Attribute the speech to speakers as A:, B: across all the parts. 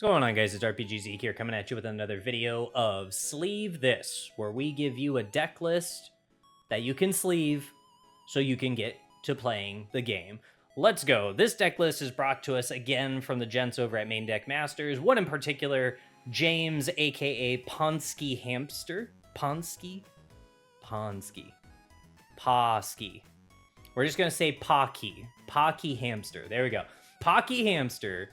A: What's going on, guys? It's RPG Zeke here, coming at you with another video of Sleeve This, where we give you a deck list that you can sleeve so you can get to playing the game. Let's go. This deck list is brought to us again from the gents over at Main Deck Masters. One in particular, James, aka Ponsky Hamster. Ponsky? Posky. We're just going to say Pocky. Pocky Hamster. There we go. Pocky Hamster.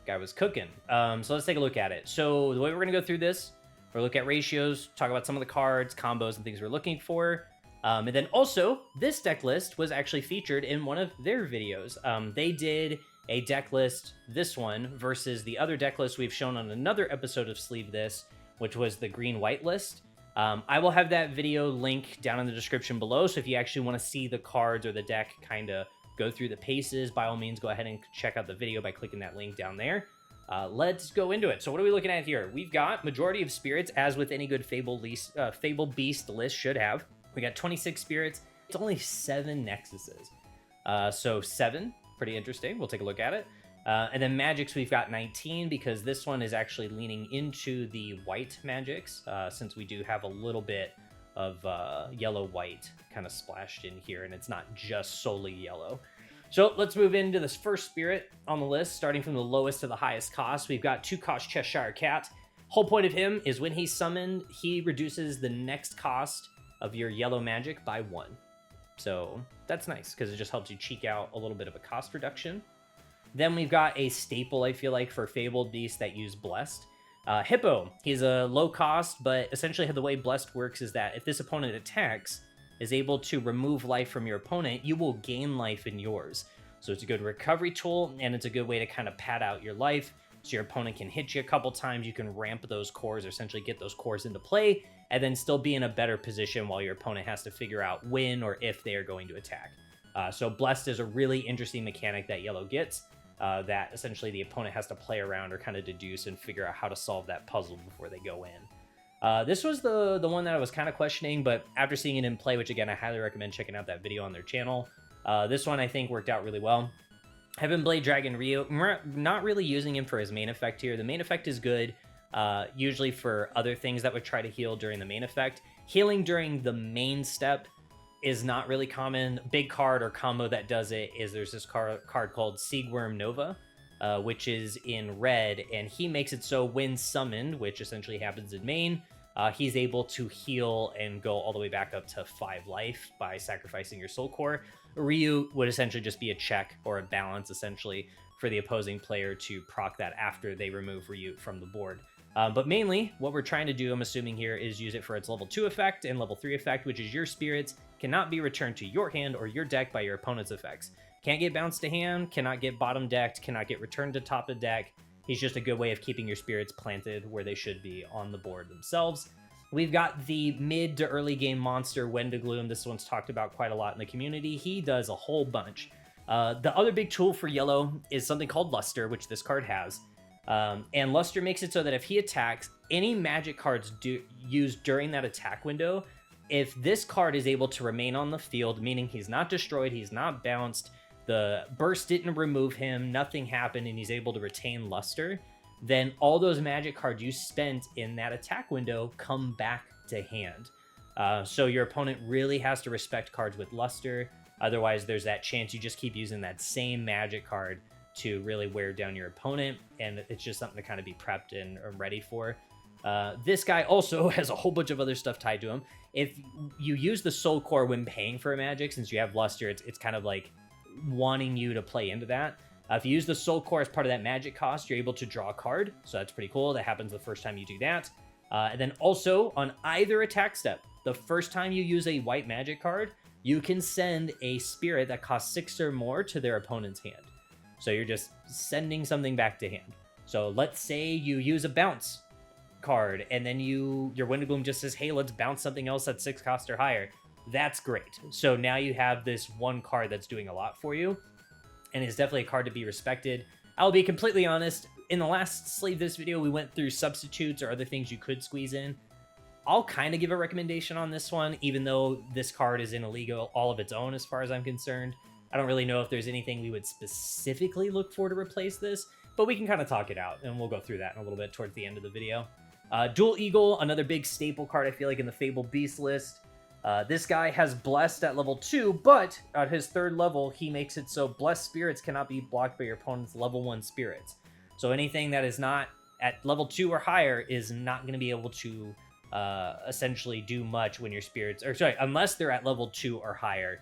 A: Guy was cooking. So let's take a look at it. So the way we're going to go through this, we're look at ratios, talk about some of the cards, combos, and things we're looking for. And then also, this deck list was actually featured in one of their videos. They did a deck list, this one, versus the other deck list we've shown on another episode of Sleeve This, which was the green-white list. I will have that video link down in the description below, so if you actually want to see the cards or the deck kind of go through the paces, by all means, go ahead and check out the video by clicking that link down there. Let's go into it. So what are we looking at here? We've got majority of spirits, as with any good Fable Beast list should have. We got 26 spirits. It's only 7 nexuses. So 7, pretty interesting. We'll take a look at it. And then magics, we've got 19, because this one is actually leaning into the white magics, since we do have a little bit of yellow-white kind of splashed in here, and it's not just solely yellow. So let's move into this first spirit on the list, starting from the lowest to the highest cost. We've got 2-cost Cheshire Cat. Whole point of him is when he's summoned, he reduces the next cost of your yellow magic by 1. So that's nice, because it just helps you cheek out a little bit of a cost reduction. Then we've got a staple, I feel like, for Fabled Beasts that use Blessed. Hippo, he's a low cost, but essentially how the way Blessed works is that if this opponent attacks, is able to remove life from your opponent, you will gain life in yours. So it's a good recovery tool, and it's a good way to kind of pad out your life, so your opponent can hit you a couple times, you can ramp those cores, or essentially get those cores into play, and then still be in a better position while your opponent has to figure out when or if they are going to attack. So Blessed is a really interesting mechanic that Yellow gets, that essentially the opponent has to play around or kind of deduce and figure out how to solve that puzzle before they go in. This was the one that I was kind of questioning, but after seeing it in play, which again, I highly recommend checking out that video on their channel, this one I think worked out really well. Heaven Blade Dragon Ryu, we're not really using him for his main effect here. The main effect is good, usually for other things that would try to heal during the main effect. Healing during the main step is not really common. Big card or combo that does it is there's this card called Seagworm Nova, which is in red, and he makes it so when summoned, which essentially happens in main, he's able to heal and go all the way back up to 5 life by sacrificing your soul core. Ryu would essentially just be a check or a balance, essentially, for the opposing player to proc that after they remove Ryu from the board. But mainly, what we're trying to do, I'm assuming here, is use it for its level 2 effect and level 3 effect, which is your spirits cannot be returned to your hand or your deck by your opponent's effects. Can't get bounced to hand, cannot get bottom decked, cannot get returned to top of deck. He's just a good way of keeping your spirits planted where they should be on the board themselves. We've got the mid to early game monster, Wendigloom. This one's talked about quite a lot in the community. He does a whole bunch. The other big tool for yellow is something called Luster, which this card has. And Luster makes it so that if he attacks, any magic cards used during that attack window, if this card is able to remain on the field, meaning he's not destroyed, he's not bounced, the burst didn't remove him, nothing happened, and he's able to retain Luster, then all those magic cards you spent in that attack window come back to hand. So your opponent really has to respect cards with Luster. Otherwise, there's that chance you just keep using that same magic card to really wear down your opponent, and it's just something to kind of be prepped and ready for. This guy also has a whole bunch of other stuff tied to him. If you use the soul core when paying for a magic, since you have Luster, it's kind of like wanting you to play into that. If you use the soul core as part of that magic cost, you're able to draw a card, so that's pretty cool. That happens the first time you do that. And then also, on either attack step, the first time you use a white magic card, you can send a spirit that costs 6 or more to their opponent's hand. So you're just sending something back to hand. So let's say you use a bounce card, and then your Wendigloom just says, hey, let's bounce something else that's 6 cost or higher. That's great. So now you have this one card that's doing a lot for you, and it's definitely a card to be respected. I'll be completely honest, in the last Sleeve This video, we went through substitutes or other things you could squeeze in. I'll kind of give a recommendation on this one, even though this card is in a league all of its own as far as I'm concerned. I don't really know if there's anything we would specifically look for to replace this, but we can kind of talk it out, and we'll go through that in a little bit towards the end of the video. Dual Eagle, another big staple card, I feel like, in the Fabled Beast list. This guy has Blessed at level 2, but at his 3rd level, he makes it so Blessed Spirits cannot be blocked by your opponent's level 1 spirits. So anything that is not at level 2 or higher is not going to be able to essentially do much when your spirits... Or sorry, unless they're at level 2 or higher.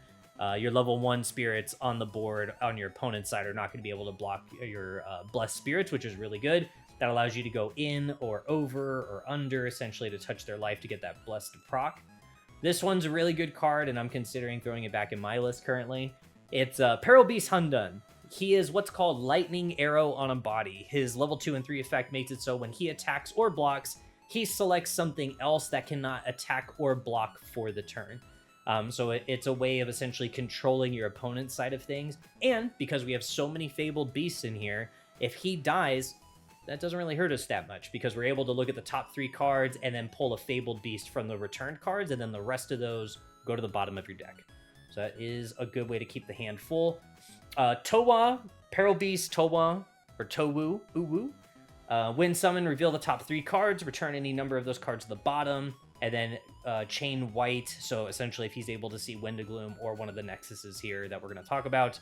A: Your level 1 spirits on the board on your opponent's side are not going to be able to block your Blessed Spirits, which is really good. That allows you to go in or over or under, essentially, to touch their life to get that Blessed proc. This one's a really good card, and I'm considering throwing it back in my list currently. It's Peril Beast Hundun. He is what's called Lightning Arrow on a body. His level 2 and 3 effect makes it so when he attacks or blocks, he selects something else that cannot attack or block for the turn. So it's a way of essentially controlling your opponent's side of things. And because we have so many Fabled Beasts in here, if he dies, that doesn't really hurt us that much because we're able to look at the top 3 cards and then pull a Fabled Beast from the returned cards, and then the rest of those go to the bottom of your deck. So that is a good way to keep the hand full. Towa, Peril Beast, Towa, or Towu, Uwu. When summoned, reveal the top 3 cards, return any number of those cards to the bottom, and then chain white. So essentially, if he's able to see Wind of Gloom or one of the Nexuses here that we're going to talk about,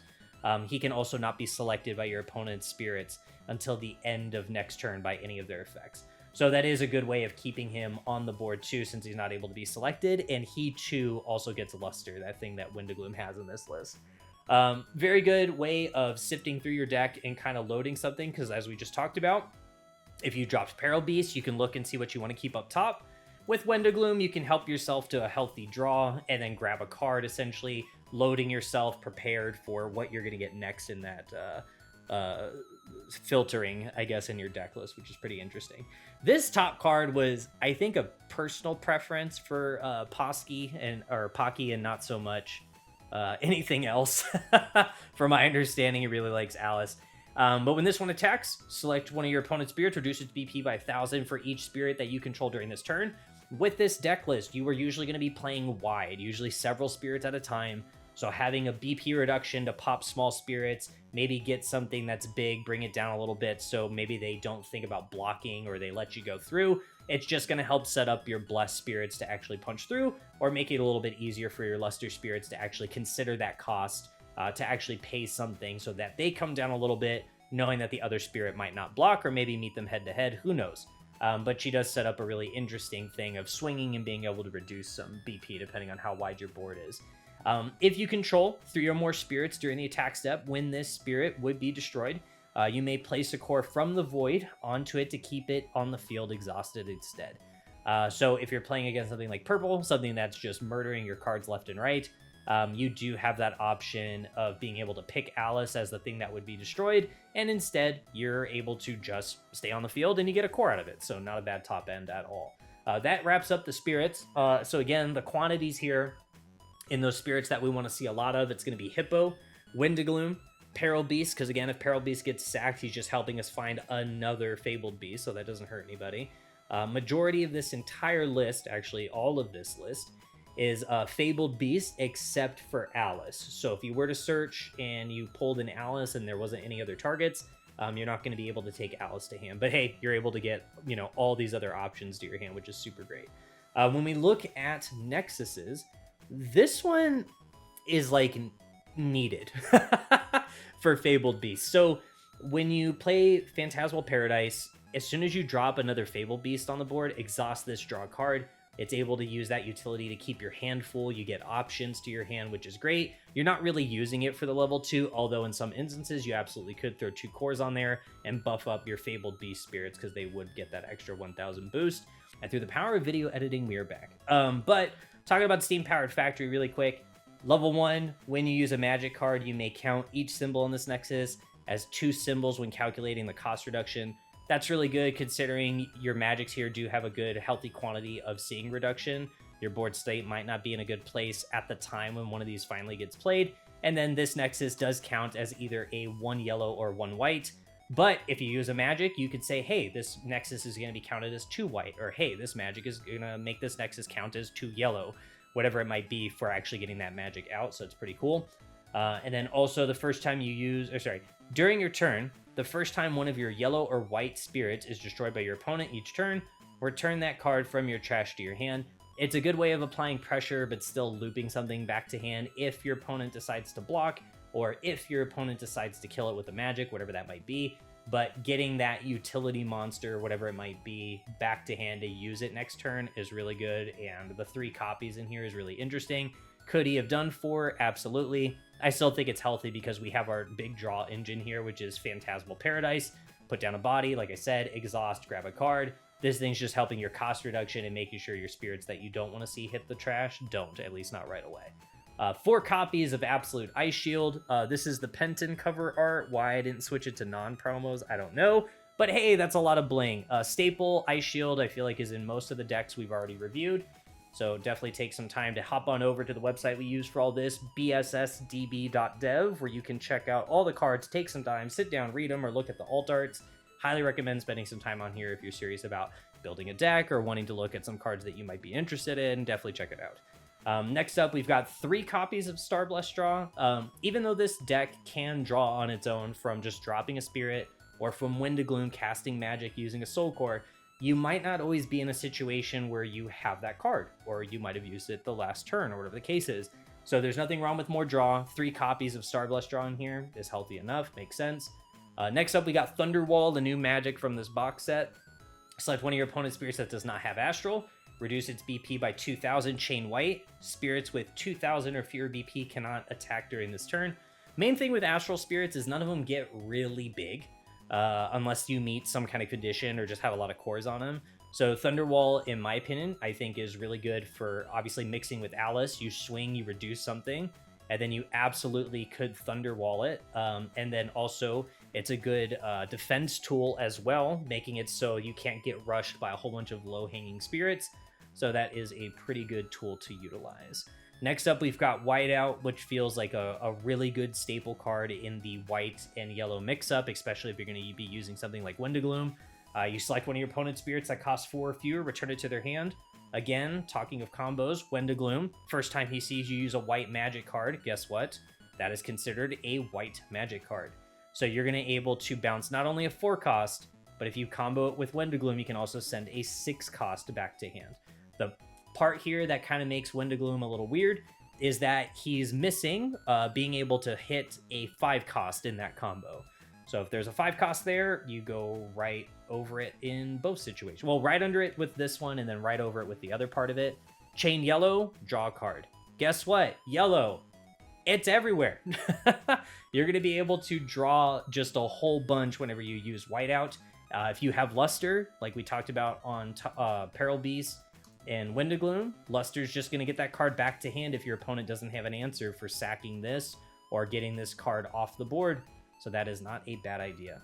A: he can also not be selected by your opponent's spirits until the end of next turn by any of their effects. So that is a good way of keeping him on the board too, since he's not able to be selected, and he too also gets Luster, that thing that Wind of Gloom has in this list. Very good way of sifting through your deck and kind of loading something, because as we just talked about, if you dropped Peril Beast, you can look and see what you want to keep up top. With Wind of Gloom, you can help yourself to a healthy draw and then grab a card, essentially loading yourself prepared for what you're going to get next in that filtering, I guess, in your deck list, which is pretty interesting. This top card was, I think, a personal preference for Pocky and not so much anything else. From my understanding, he really likes Alice. But when this one attacks, select one of your opponent's spirits, reduce its BP by 1,000 for each spirit that you control during this turn. With this deck list, you are usually going to be playing wide, usually several spirits at a time. So having a BP reduction to pop small spirits, maybe get something that's big, bring it down a little bit, so maybe they don't think about blocking or they let you go through. It's just going to help set up your Blessed Spirits to actually punch through, or make it a little bit easier for your Luster Spirits to actually consider that cost, to actually pay something so that they come down a little bit, knowing that the other spirit might not block or maybe meet them head to head, who knows. But she does set up a really interesting thing of swinging and being able to reduce some BP depending on how wide your board is. If you control 3 or more spirits during the attack step, when this spirit would be destroyed, you may place a core from the void onto it to keep it on the field exhausted instead. So if you're playing against something like purple, something that's just murdering your cards left and right, you do have that option of being able to pick Alice as the thing that would be destroyed, and instead you're able to just stay on the field and you get a core out of it, so not a bad top end at all. That wraps up the spirits. So again, the quantities here in those spirits that we want to see a lot of, it's going to be Hippo, Wind of Gloom, Peril Beast, because again, if Peril Beast gets sacked, he's just helping us find another Fabled Beast, so that doesn't hurt anybody. Majority of this entire list, actually all of this list, is Fabled Beast except for Alice. So if you were to search and you pulled an Alice and there wasn't any other targets, you're not going to be able to take Alice to hand. But hey, you're able to get, all these other options to your hand, which is super great. When we look at Nexuses, this one is like needed for Fabled Beast. So when you play Phantasmal Paradise, as soon as you drop another Fabled Beast on the board, exhaust this, draw a card. It's able to use that utility to keep your hand full. You get options to your hand, which is great. You're not really using it for the level 2, although in some instances you absolutely could throw 2 cores on there and buff up your Fabled Beast spirits because they would get that extra 1,000 boost. And through the power of video editing, we are back. But talking about Steam Powered Factory really quick. Level 1, when you use a magic card, you may count each symbol in this Nexus as 2 symbols when calculating the cost reduction. That's really good considering your magics here do have a good healthy quantity of seeing reduction. Your board state might not be in a good place at the time when one of these finally gets played. And then this Nexus does count as either a 1 yellow or 1 white. But if you use a magic, you could say, hey, this Nexus is going to be counted as 2 white. Or hey, this magic is going to make this Nexus count as 2 yellow. Whatever it might be for actually getting that magic out. So it's pretty cool. And then also the first time you use, during your turn, The first time one of your yellow or white spirits is destroyed by your opponent each turn, return that card from your trash to your hand. It's a good way of applying pressure, but still looping something back to hand if your opponent decides to block, or if your opponent decides to kill it with a magic, whatever that might be. But getting that utility monster, whatever it might be, back to hand to use it next turn is really good, and the 3 copies in here is really interesting. Could he have done 4? Absolutely. I still think it's healthy because we have our big draw engine here, which is Phantasmal Paradise. Put down a body, like I said, exhaust, grab a card. This thing's just helping your cost reduction and making sure your spirits that you don't want to see hit the trash don't, at least not right away. 4 copies of Absolute Ice Shield. This is the Penton cover art. Why I didn't switch it to non-promos, I don't know. But hey, that's a lot of bling. Staple Ice Shield, I feel like, is in most of the decks we've already reviewed. So definitely take some time to hop on over to the website we use for all this, bssdb.dev, where you can check out all the cards, take some time, sit down, read them, or look at the alt arts. Highly recommend spending some time on here if you're serious about building a deck or wanting to look at some cards that you might be interested in. Definitely check it out. Next up, we've got 3 copies of Starblessed Draw. Even though this deck can draw on its own from just dropping a spirit or from Wind of Gloom casting magic using a Soul Core, you might not always be in a situation where you have that card, or you might have used it the last turn, or whatever the case is. So there's nothing wrong with more draw. 3 copies of Starblessed Draw in here is healthy enough, makes sense. Next up, we got Thunderwall, the new magic from this box set. Select one of your opponent's spirits that does not have Astral. Reduce its BP by 2,000, chain white. Spirits with 2,000 or fewer BP cannot attack during this turn. Main thing with Astral spirits is none of them get really big, unless you meet some kind of condition or just have a lot of cores on them. So Thunderwall, in my opinion, I think is really good for obviously mixing with Alice. You swing, you reduce something, and then you absolutely could Thunderwall it. And then also, it's a good defense tool as well, making it so you can't get rushed by a whole bunch of low-hanging spirits. So that is a pretty good tool to utilize. Next up, we've got Whiteout, which feels like a really good staple card in the white and yellow mix-up, especially if you're going to be using something like Wind of Gloom. You select one of your opponent's spirits that costs 4 or fewer, return it to their hand. Again, talking of combos, Wind of Gloom. First time he sees you use a white magic card, guess what? That is considered a white magic card. So you're going to be able to bounce not only a 4 cost, but if you combo it with Wind of Gloom, you can also send a 6 cost back to hand. The part here that kind of makes Wind of Gloom a little weird is that he's missing being able to hit a 5 cost in that combo. So if there's a 5 cost there, you go right over it in both situations. Well, right under it with this one and then right over it with the other part of it. Chain yellow, draw a card. Guess what? Yellow, it's everywhere. You're going to be able to draw just a whole bunch whenever you use Whiteout. If you have Luster, like we talked about on Peril Beast and Wind of Gloom, Luster's just going to get that card back to hand if your opponent doesn't have an answer for sacking this or getting this card off the board. So that is not a bad idea.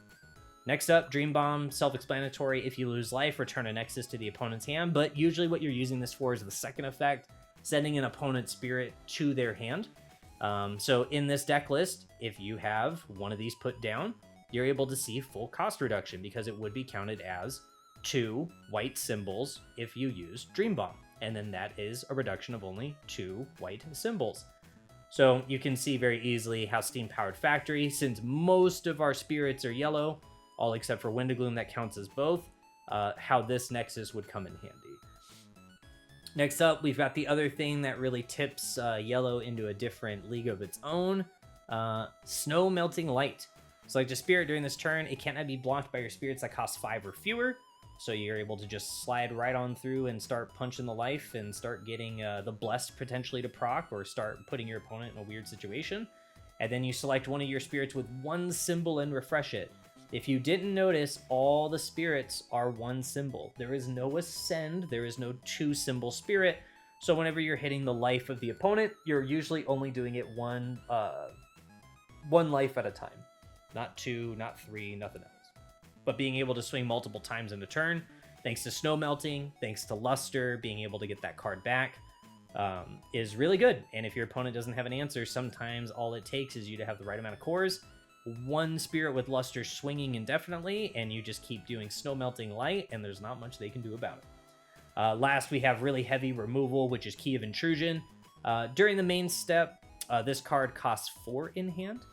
A: Next up, Dream Bomb, self-explanatory. If you lose life, return a Nexus to the opponent's hand, but usually what you're using this for is the second effect, sending an opponent's spirit to their hand. So in this deck list, if you have one of these put down, you're able to see full cost reduction because it would be counted as 2 white symbols if you use Dream Bomb. And then that is a reduction of only 2 white symbols. So you can see very easily how Steam Powered Factory, since most of our spirits are yellow, all except for Wind of Gloom that counts as both, how this Nexus would come in handy. Next up, we've got the other thing that really tips yellow into a different league of its own, Snow Melting Light. Select a spirit during this turn. It cannot be blocked by your spirits that cost 5 or fewer. So you're able to just slide right on through and start punching the life and start getting the Blessed potentially to proc or start putting your opponent in a weird situation. And then you select one of your spirits with 1 symbol and refresh it. If you didn't notice, all the spirits are 1 symbol. There is no Ascend, there is no 2 symbol spirit. So whenever you're hitting the life of the opponent, you're usually only doing it one life at a time. Not 2, not 3, nothing else. But being able to swing multiple times in a turn, thanks to Snow Melting, thanks to Luster, being able to get that card back, is really good. And if your opponent doesn't have an answer, sometimes all it takes is you to have the right amount of cores, 1 spirit with Luster swinging indefinitely, and you just keep doing Snow Melting Light, and there's not much they can do about it. Last, we have really heavy removal, which is Key of Intrusion. During the main step, this card costs 4 in hand.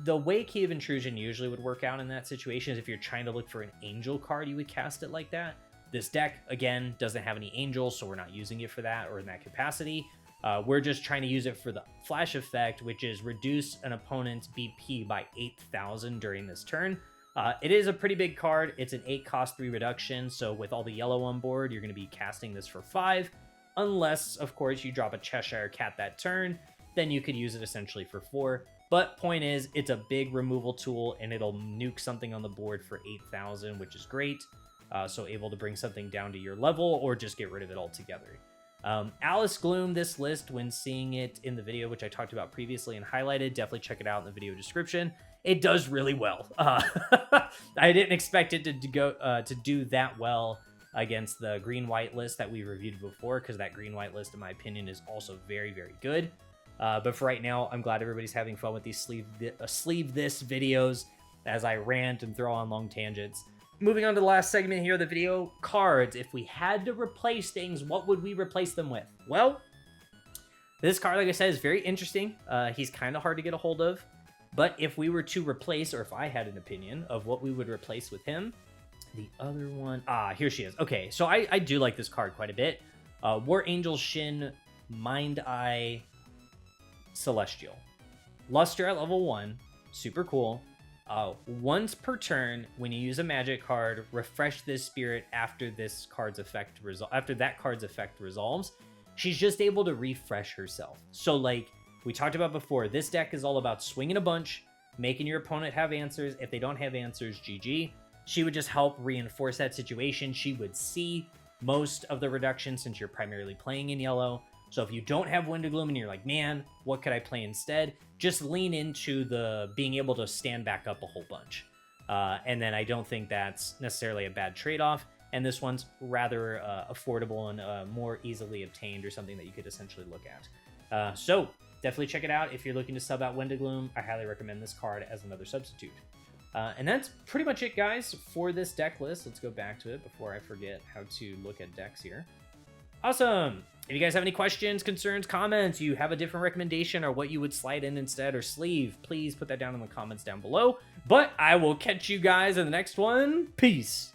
A: The way Key of Intrusion usually would work out in that situation is if you're trying to look for an angel card, you would cast it like that. This deck, again, doesn't have any angels, so we're not using it for that or in that capacity. We're just trying to use it for the flash effect, which is reduce an opponent's BP by 8,000 during this turn. It is a pretty big card. It's an 8 cost 3 reduction, so with all the yellow on board, you're going to be casting this for 5. Unless, of course, you drop a Cheshire Cat that turn, then you could use it essentially for 4. But point is, it's a big removal tool, and it'll nuke something on the board for 8,000, which is great. So able to bring something down to your level, or just get rid of it altogether. Alice Gloom, this list, when seeing it in the video, which I talked about previously and highlighted, definitely check it out in the video description. It does really well. I didn't expect it to do that well against the green-white list that we reviewed before, because that green-white list, in my opinion, is also very, very good. But for right now, I'm glad everybody's having fun with these sleeve this videos as I rant and throw on long tangents. Moving on to the last segment here of the video, cards. If we had to replace things, what would we replace them with? Well, this card, like I said, is very interesting. He's kind of hard to get a hold of. But if we were to replace, or if I had an opinion of what we would replace with him, the other one... here she is. Okay, so I do like this card quite a bit. War Angel Shin, Mind Eye, Celestial. Luster at level 1. Super cool. Once per turn, when you use a magic card, refresh this spirit after that card's effect resolves. She's just able to refresh herself. So, like we talked about before, this deck is all about swinging a bunch, making your opponent have answers. If they don't have answers, GG. She would just help reinforce that situation. She would see most of the reduction since you're primarily playing in yellow. So if you don't have Wind of Gloom and you're like, man, what could I play instead? Just lean into the being able to stand back up a whole bunch. And then I don't think that's necessarily a bad trade-off. And this one's rather affordable and more easily obtained, or something that you could essentially look at. So definitely check it out. If you're looking to sub out Wind of Gloom, I highly recommend this card as another substitute. And that's pretty much it, guys, for this deck list. Let's go back to it before I forget how to look at decks here. Awesome. If you guys have any questions, concerns, comments, you have a different recommendation or what you would slide in instead or sleeve, please put that down in the comments down below. But I will catch you guys in the next one. Peace.